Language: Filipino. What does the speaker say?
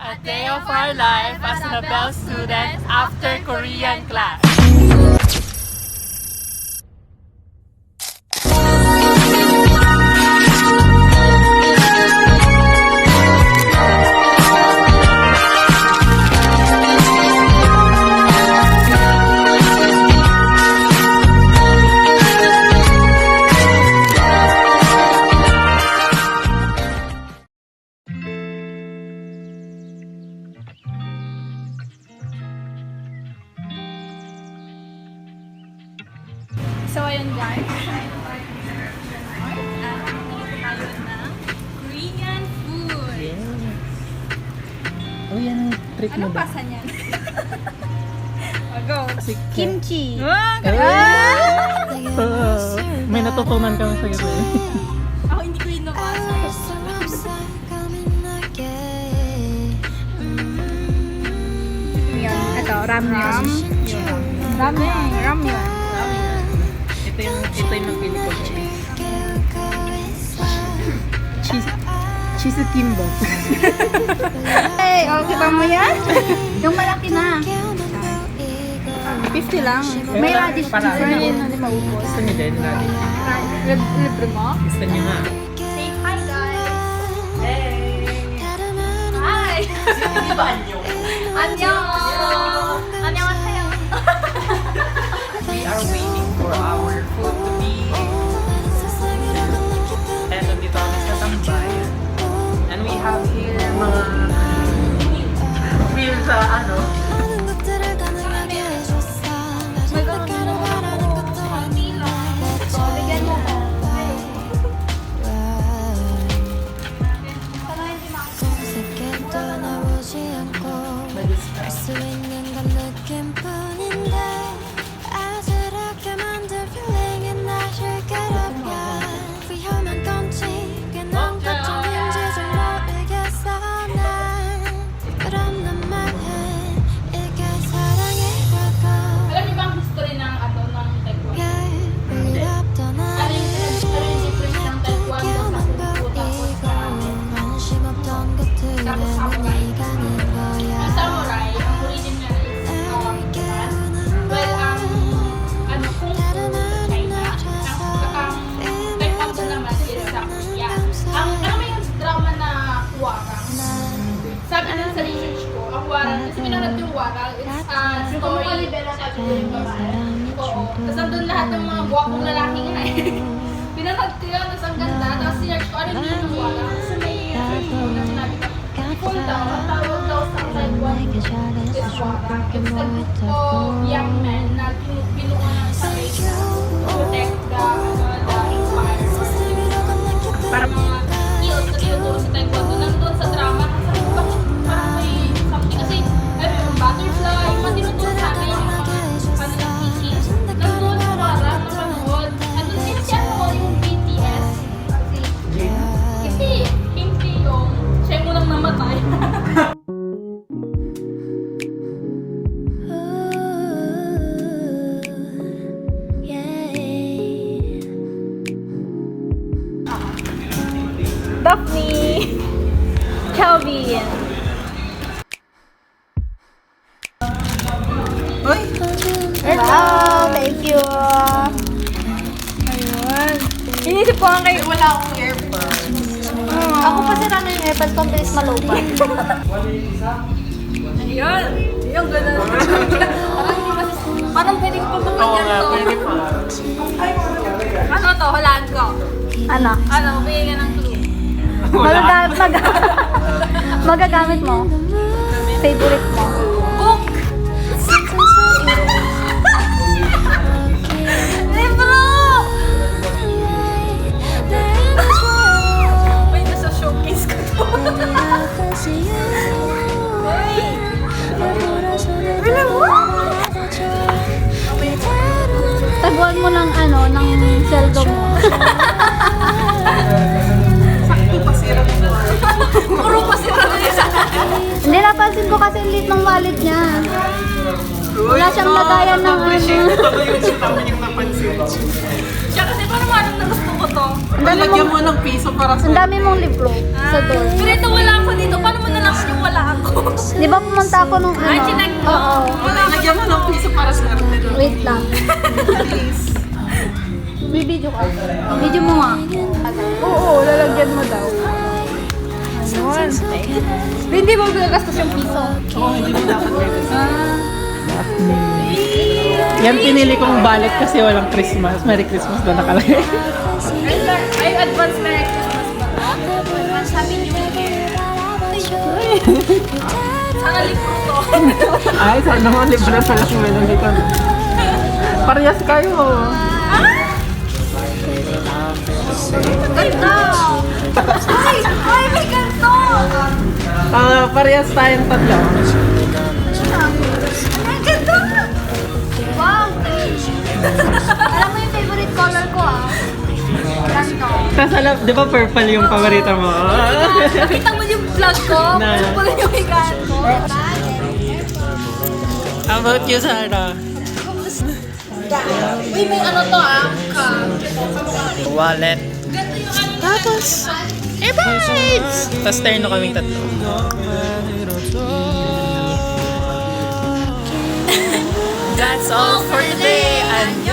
A day of our life as a Nobel student after Korean class. So, ayun guys. Tayo ng Korean food. Oh, yan ang trick mo Anong ba? pasa niyan? Go. Kimchi. May natutunan kami sa iyo. Ako hindi ko yun nabasa. Yan. Ito, ramyun. Ramyun. Ito yung napili ko. Cheese kimbo. Hey, okay ba mo yan? Yung malaki na. 50 lang. May radish Para cheese. ano? Hindi maubos. Gusto niyo din natin. Libre mo? Gusto niyo nga. Say hi guys. Hey. Hi. Hindi ba anyo? Annyeong. Annyeonghaseyo. We are waiting for our food to be. And dito kami sa tambayan. And we have here mga meal sa ano. 수 있는 건 느낌뿐인데 아슬하게 만들 feeling은 날 즐거럽게 위험한 건지 괜한 것쯤인지 좀 모르겠어 난 그럼 난 말해 이게 사랑이라고 Alam niyo ba ang history ng ng Taekwondo? 일 없던 Ano yung difference ng Taekwondo sa Kung Fu tapos sa 관심 없던 것들은 네가 낸 거야 Yung samurai, ang original is Japan. Well, ang Kung Fu China. Ang Taekwondo naman is sa Korea. Ang may drama na Hwarang. Sabi din sa research ko, ang Hwarang, kasi pinanood yung Hwarang, it's a story. Oo. Tapos nandun lahat ng mga buwakong lalaki nga eh. Pinanood ko yun, tapos ang ganda. Tapos sinerch ko, ano yun yung Hwarang? Kasi may research ko na sinabi ko, full daw, ang tawag daw sa Taekwondo is Hwarang. It's a group of young men na pinungan ng sarili to protect the empire. Para mga skills na tinuturo sa Taekwondo, nandun sa drama. Sabi ko, bakit parang may something? Kasi, yung butterfly, yung mga tinuturo sa akin, yung mga paano ng teaching. Nandun sa Hwarang, napanood. Nandun din siya ako yung BTS. Kasi, Kim Taeyong, siya yung unang namatay. Daphne. Calvin. Hello, thank you. Ayun. Inisip ko nga kayo, wala akong airpods. Ako pa sira na yung airpods ko, ang bilis malupan. Ayun! Yung gano'n. Parang pwede ko pa yan to. Ano to? Hulaan ko. Ano? Ano? Bigay ka ng clue. Magagamit mo. Favorite mo. Book! Libro! May nasa showcase ko to. Taguan mo ng seldo mo. Puro pa sila na yun sa Hindi, napansin ko kasi lit ng wallet niya. Wala siyang lagayan ng Siya kasi parang anong na gusto ko to. Lagyan mo ng piso para sa... Ang dami mong libro sa door. Pero ito wala ako dito. Paano mo nalaman yung wala ako? ba pumunta ako nung ano? Oo. Lagyan mo ng piso para sa arte. Wait lang. Bibidyo ka. Video mo nga. Oo, lalagyan mo daw. Ayun. Hindi mo gagastos yung piso. Oo, hindi mo dapat yan pinili kong ballot kasi walang Christmas. Merry Christmas na nakalagay. Ay, advance Merry Christmas ba? Advance Happy New Year. Sana libro to. Ay, sana mo libre sa lang meron dito. Parehas kayo. Ganda! Ay, may ganito! Parehas tayong tatlo. Ay, ganda! Wow! Alam mo yung favorite color ko Ganito. Tapos alam, di ba purple yung paborito mo? Nakita mo yung vlog ko? Na. Puro yung higaan ko. How about you, Sarah? Uy, may ano to Wallet. Ganito yung ano na. Tapos, earbuds! Tapos terno kaming tatlo. That's all for today. Annyeong!